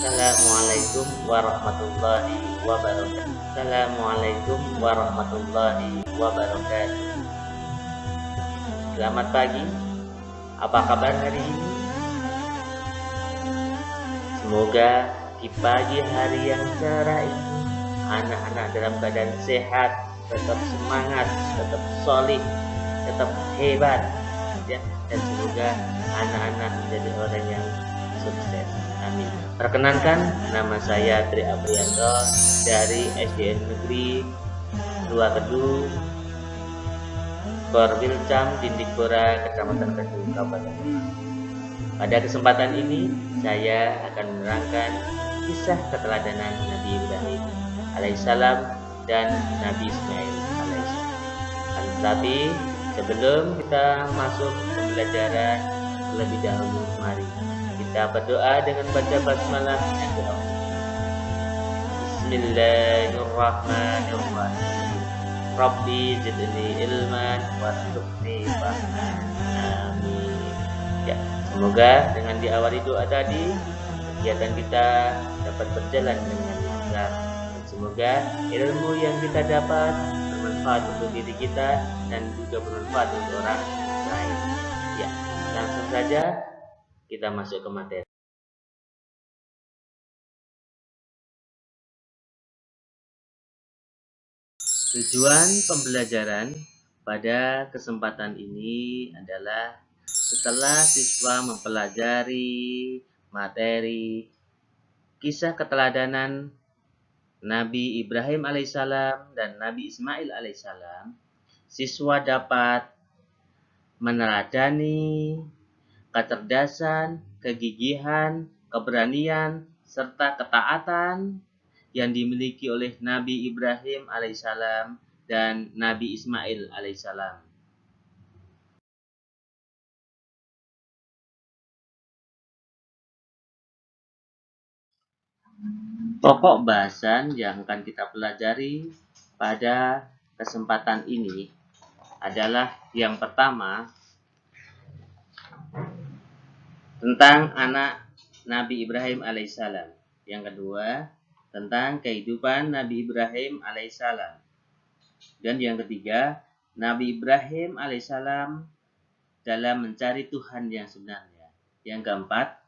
Assalamualaikum warahmatullahi wabarakatuh. Assalamualaikum warahmatullahi wabarakatuh. Selamat pagi. Apa kabar hari ini? Semoga di pagi hari yang cerah ini anak-anak dalam keadaan sehat, tetap semangat, tetap solid, tetap hebat, ya. Dan semoga anak-anak menjadi orang yang sukses. Amin. Perkenankan, nama saya Tri Aprianto dari SDN Negeri 2 Kedung, Korwilcam, Dindikpura, Kecamatan Kedung, Kabupaten Demak. Pada kesempatan ini, saya akan menerangkan kisah keteladanan Nabi Ibrahim alaihissalam dan Nabi Ismail alaihissalam. Tetapi sebelum kita masuk pembelajaran, terlebih dahulu mari kita berdoa dengan baca basmalah dan doa. Bismillahirrahmanirrahim. Rabbi zidni ilman warzuqni fahman. Amin. Ya, semoga dengan diawali doa tadi kegiatan kita dapat berjalan dengan lancar. Dan semoga ilmu yang kita dapat bermanfaat untuk diri kita dan juga bermanfaat untuk orang lain. Ya, langsung saja kita masuk ke materi. Tujuan pembelajaran pada kesempatan ini adalah setelah siswa mempelajari materi kisah keteladanan Nabi Ibrahim alaihissalam dan Nabi Ismail alaihissalam, siswa dapat meneladani kecerdasan, kegigihan, keberanian, serta ketaatan yang dimiliki oleh Nabi Ibrahim alaihissalam dan Nabi Ismail alaihissalam. Pokok bahasan yang akan kita pelajari pada kesempatan ini adalah yang pertama tentang anak Nabi Ibrahim alaihissalam. Yang kedua tentang kehidupan Nabi Ibrahim alaihissalam. Dan yang ketiga, Nabi Ibrahim alaihissalam dalam mencari Tuhan yang sebenarnya. Yang keempat,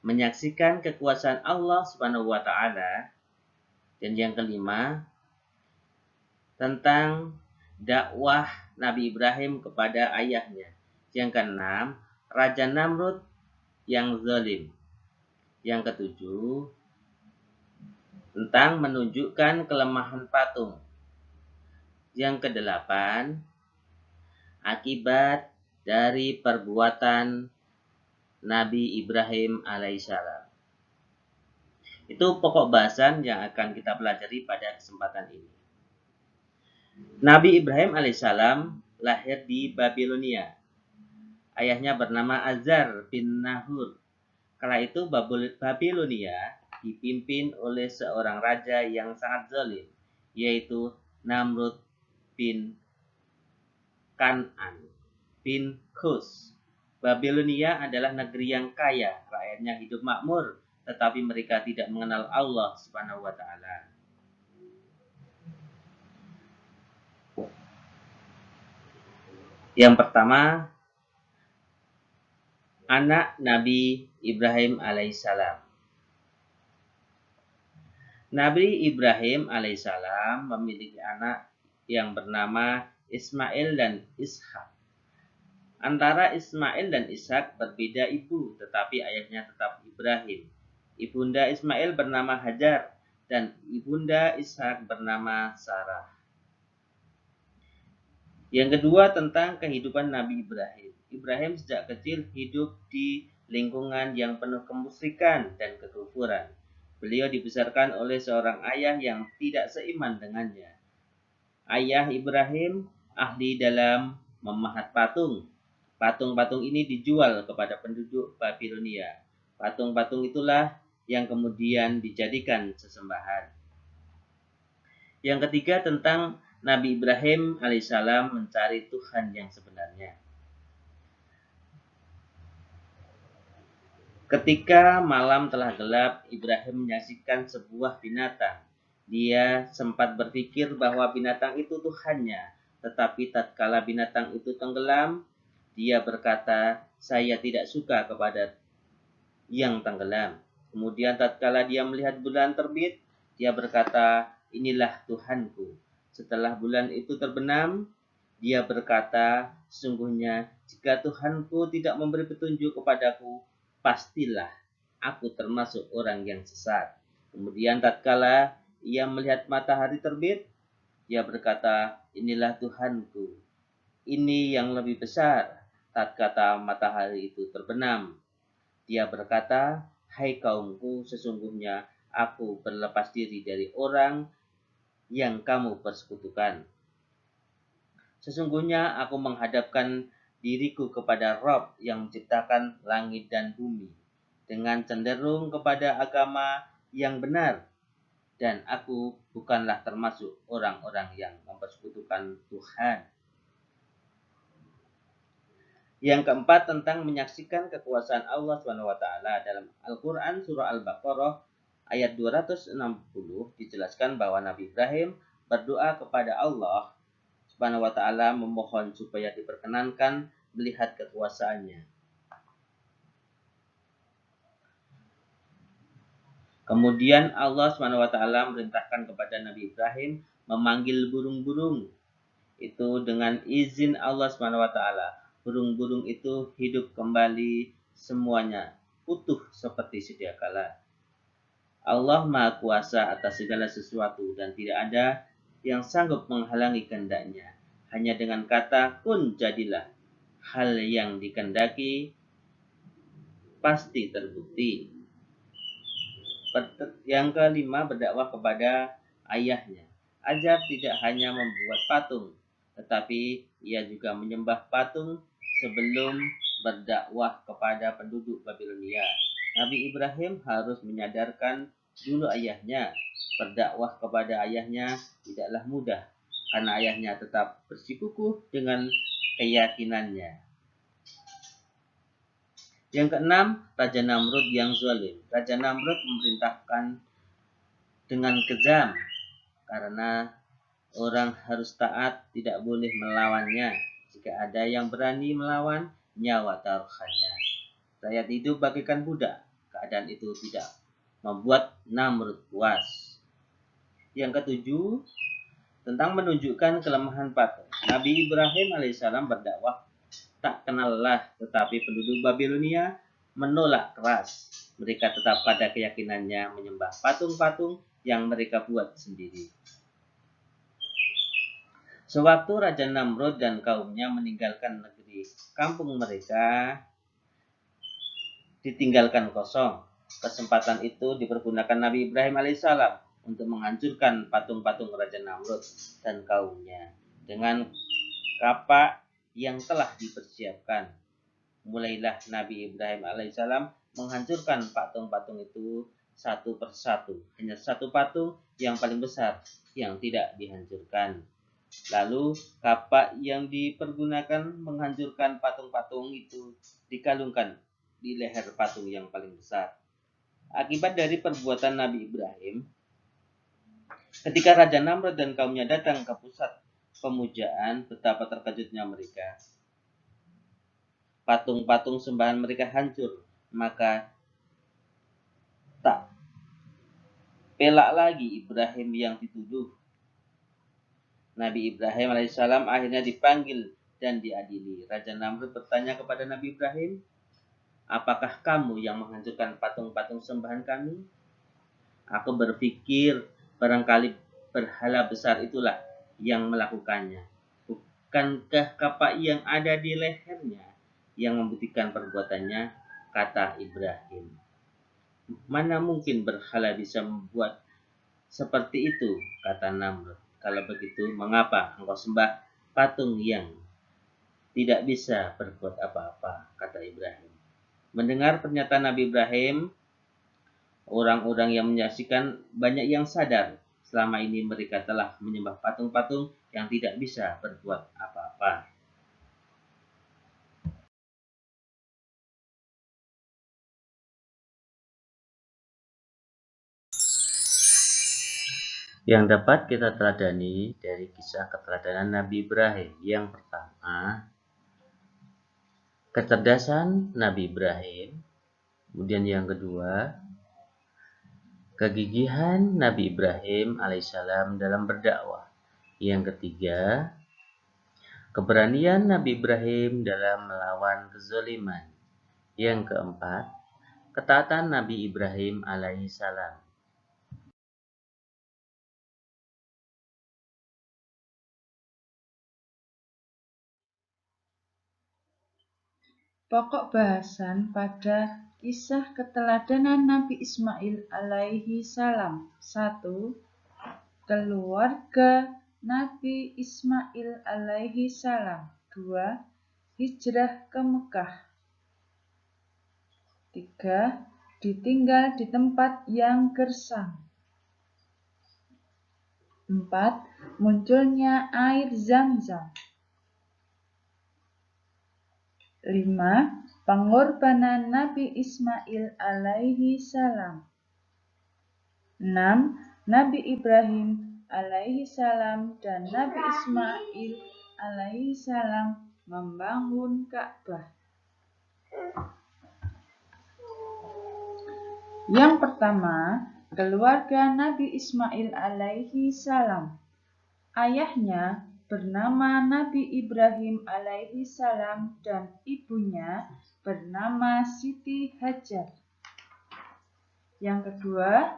menyaksikan kekuasaan Allah Subhanahu wa taala. Dan yang kelima, tentang dakwah Nabi Ibrahim kepada ayahnya. Yang keenam, Raja Namrud yang zalim. Yang ketujuh, tentang menunjukkan kelemahan patung. Yang kedelapan, akibat dari perbuatan Nabi Ibrahim alaihissalam. Itu pokok bahasan yang akan kita pelajari pada kesempatan ini. Nabi Ibrahim alaihissalam lahir di Babilonia. Ayahnya bernama Azar bin Nahur. Kala itu Babilonia dipimpin oleh seorang raja yang sangat zalim, yaitu Namrud bin Kan'an bin Kus. Babilonia adalah negeri yang kaya, rakyatnya hidup makmur, tetapi mereka tidak mengenal Allah Subhanahu wa taala. Yang pertama, anak Nabi Ibrahim alaihissalam. Nabi Ibrahim alaihissalam memiliki anak yang bernama Ismail dan Ishak. Antara Ismail dan Ishak berbeda ibu, tetapi ayahnya tetap Ibrahim. Ibunda Ismail bernama Hajar dan ibunda Ishak bernama Sarah. Yang kedua tentang kehidupan Nabi Ibrahim. Ibrahim sejak kecil hidup di lingkungan yang penuh kemusyrikan dan kekufuran. Beliau dibesarkan oleh seorang ayah yang tidak seiman dengannya. Ayah Ibrahim ahli dalam memahat patung. Patung-patung ini dijual kepada penduduk Babilonia. Patung-patung itulah yang kemudian dijadikan sesembahan. Yang ketiga tentang Nabi Ibrahim alaihissalam mencari Tuhan yang sebenarnya. Ketika malam telah gelap, Ibrahim menyaksikan sebuah binatang. Dia sempat berpikir bahwa binatang itu Tuhannya, tetapi tatkala binatang itu tenggelam, dia berkata, "Saya tidak suka kepada yang tenggelam." Kemudian tatkala dia melihat bulan terbit, dia berkata, "Inilah Tuhanku." Setelah bulan itu terbenam, dia berkata, "Sungguhnya jika Tuhanku tidak memberi petunjuk kepadaku, pastilah aku termasuk orang yang sesat." Kemudian tatkala ia melihat matahari terbit, dia berkata, "Inilah Tuhanku. Ini yang lebih besar." Tatkala matahari itu terbenam, dia berkata, "Hai kaumku, sesungguhnya aku berlepas diri dari orang yang kamu persekutukan. Sesungguhnya aku menghadapkan diriku kepada Rob yang menciptakan langit dan bumi, dengan cenderung kepada agama yang benar, dan aku bukanlah termasuk orang-orang yang mempersekutukan Tuhan." Yang keempat, tentang menyaksikan kekuasaan Allah SWT dalam Al-Quran surah Al-Baqarah ayat 260 dijelaskan bahwa Nabi Ibrahim berdoa kepada Allah SWT memohon supaya diperkenankan melihat kekuasaannya. Kemudian Allah SWT merintahkan kepada Nabi Ibrahim memanggil burung-burung itu dengan izin Allah SWT. Burung-burung itu hidup kembali semuanya utuh seperti sedia kala. Allah Maha Kuasa atas segala sesuatu dan tidak ada yang sanggup menghalangi kehendaknya. Hanya dengan kata kun jadilah, hal yang dikehendaki pasti terbukti. Yang kelima, berdakwah kepada ayahnya. Ajar tidak hanya membuat patung, tetapi ia juga menyembah patung sebelum berdakwah kepada penduduk Babilonia. Nabi Ibrahim harus menyadarkan dulu ayahnya. Berdakwah kepada ayahnya tidaklah mudah, karena ayahnya tetap bersikukuh dengan keyakinannya. Yang keenam, Raja Namrud yang zalim. Raja Namrud memerintahkan dengan kejam, karena orang harus taat, tidak boleh melawannya. Jika ada yang berani melawan, nyawa taruhannya. Rakyat hidup bagaikan budak. Keadaan itu tidak membuat Namrud puas. Yang ketujuh, tentang menunjukkan kelemahan patung. Nabi Ibrahim alaihissalam berdakwah tak kenal Allah, tetapi penduduk Babilonia menolak keras. Mereka tetap pada keyakinannya menyembah patung-patung yang mereka buat sendiri. Sewaktu Raja Namrud dan kaumnya meninggalkan negeri kampung mereka, ditinggalkan kosong. Kesempatan itu dipergunakan Nabi Ibrahim alaihissalam untuk menghancurkan patung-patung Raja Namrud dan kaumnya dengan kapak yang telah dipersiapkan. Mulailah Nabi Ibrahim alaihissalam menghancurkan patung-patung itu satu persatu. Hanya satu patung yang paling besar yang tidak dihancurkan. Lalu kapak yang dipergunakan menghancurkan patung-patung itu dikalungkan di leher patung yang paling besar. Akibat dari perbuatan Nabi Ibrahim, ketika Raja Namrud dan kaumnya datang ke pusat pemujaan, betapa terkejutnya mereka. Patung-patung sembahan mereka hancur, maka tak pelak lagi Ibrahim yang dituduh. Nabi Ibrahim alaihissalam akhirnya dipanggil dan diadili. Raja Namrud bertanya kepada Nabi Ibrahim, "Apakah kamu yang menghancurkan patung-patung sembahan kami?" "Aku berpikir barangkali berhala besar itulah yang melakukannya. Bukankah kapak yang ada di lehernya yang membuktikan perbuatannya?" kata Ibrahim. "Mana mungkin berhala bisa membuat seperti itu," kata Namrud. "Kalau begitu, mengapa engkau sembah patung yang tidak bisa berbuat apa-apa?" kata Ibrahim. Mendengar pernyataan Nabi Ibrahim, orang-orang yang menyaksikan banyak yang sadar selama ini mereka telah menyembah patung-patung yang tidak bisa berbuat apa-apa. Yang dapat kita teladani dari kisah keteladanan Nabi Ibrahim. Yang pertama, kecerdasan Nabi Ibrahim. Kemudian yang kedua, kegigihan Nabi Ibrahim alaihissalam dalam berdakwah. Yang ketiga, keberanian Nabi Ibrahim dalam melawan kezaliman. Yang keempat, ketaatan Nabi Ibrahim alaihissalam. Pokok bahasan pada kisah keteladanan Nabi Ismail alaihi salam. 1. Keluarga Nabi Ismail alaihi salam. 2. Hijrah ke Mekah. 3. Ditinggal di tempat yang gersang. 4. Munculnya air Zam-Zam. 5. Pengorbanan Nabi Ismail alaihi salam. 6. Nabi Ibrahim alaihi salam dan Nabi Ismail alaihi salam membangun Ka'bah. Yang pertama, keluarga Nabi Ismail alaihi salam. Ayahnya bernama Nabi Ibrahim alaihi salam dan ibunya bernama Siti Hajar. Yang kedua,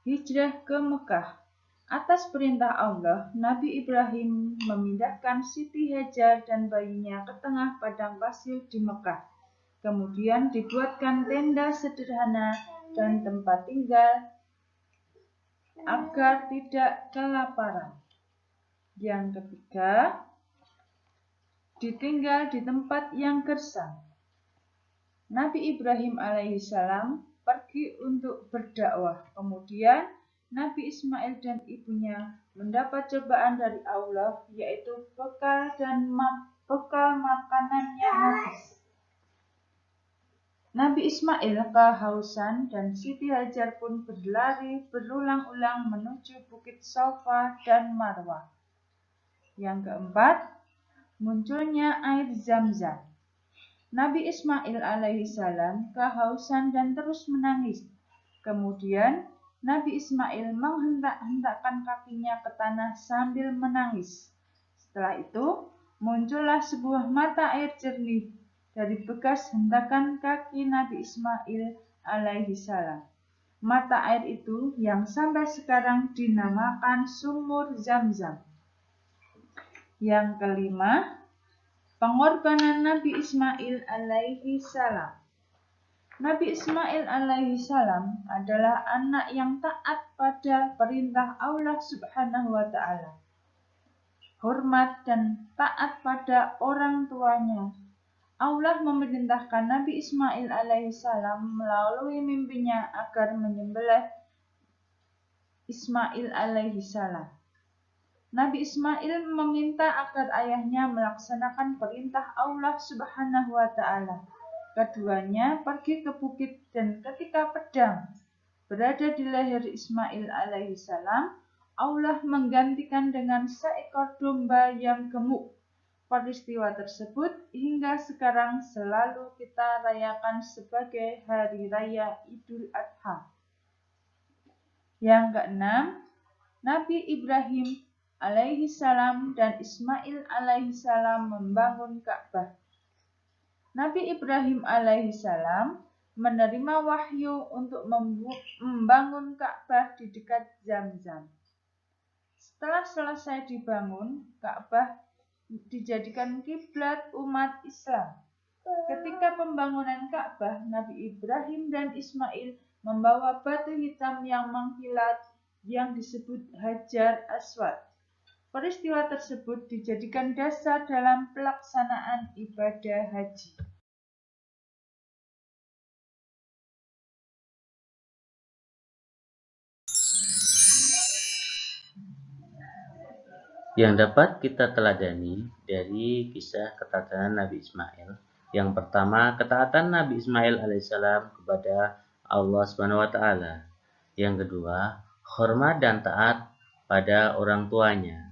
hijrah ke Mekah. Atas perintah Allah, Nabi Ibrahim memindahkan Siti Hajar dan bayinya ke tengah padang pasir di Mekah. Kemudian dibuatkan tenda sederhana dan tempat tinggal agar tidak kelaparan. Yang ketiga, ditinggal di tempat yang gersang. Nabi Ibrahim alaihissalam pergi untuk berdakwah. Kemudian Nabi Ismail dan ibunya mendapat cobaan dari Allah, yaitu bekal makanannya habis. Nabi Ismail kehausan dan Siti Hajar pun berlari berulang-ulang menuju Bukit Safa dan Marwah. Yang keempat, munculnya air Zam-Zam. Nabi Ismail alaihissalam kehausan dan terus menangis. Kemudian Nabi Ismail menghentak-hentakkan kakinya ke tanah sambil menangis. Setelah itu, muncullah sebuah mata air jernih dari bekas hentakan kaki Nabi Ismail alaihissalam. Mata air itu yang sampai sekarang dinamakan Sumur Zam-Zam. Yang kelima, pengorbanan Nabi Ismail alaihi salam. Nabi Ismail alaihi salam adalah anak yang taat pada perintah Allah Subhanahu wa taala. Hormat dan taat pada orang tuanya. Allah memerintahkan Nabi Ismail alaihi salam melalui mimpinya agar menyembelih Ismail alaihi salam. Nabi Ismail meminta agar ayahnya melaksanakan perintah Allah Subhanahu wa taala. Keduanya pergi ke bukit dan ketika pedang berada di leher Ismail alaihi salam, Allah menggantikan dengan seekor domba yang gemuk. Peristiwa tersebut hingga sekarang selalu kita rayakan sebagai Hari Raya Idul Adha. Yang keenam, Nabi Ibrahim alaihi salam dan Ismail alaihi salam membangun Ka'bah. Nabi Ibrahim alaihi salam menerima wahyu untuk membangun Ka'bah di dekat Zam-Zam. Setelah selesai dibangun, Ka'bah dijadikan kiblat umat Islam. Ketika pembangunan Ka'bah, Nabi Ibrahim dan Ismail membawa batu hitam yang mengkilat yang disebut Hajar Aswad. Peristiwa tersebut dijadikan dasar dalam pelaksanaan ibadah haji. Yang dapat kita teladani dari kisah ketaatan Nabi Ismail. Yang pertama, ketaatan Nabi Ismail alaihissalam kepada Allah Subhanahu wa taala. Yang kedua, hormat dan taat pada orang tuanya.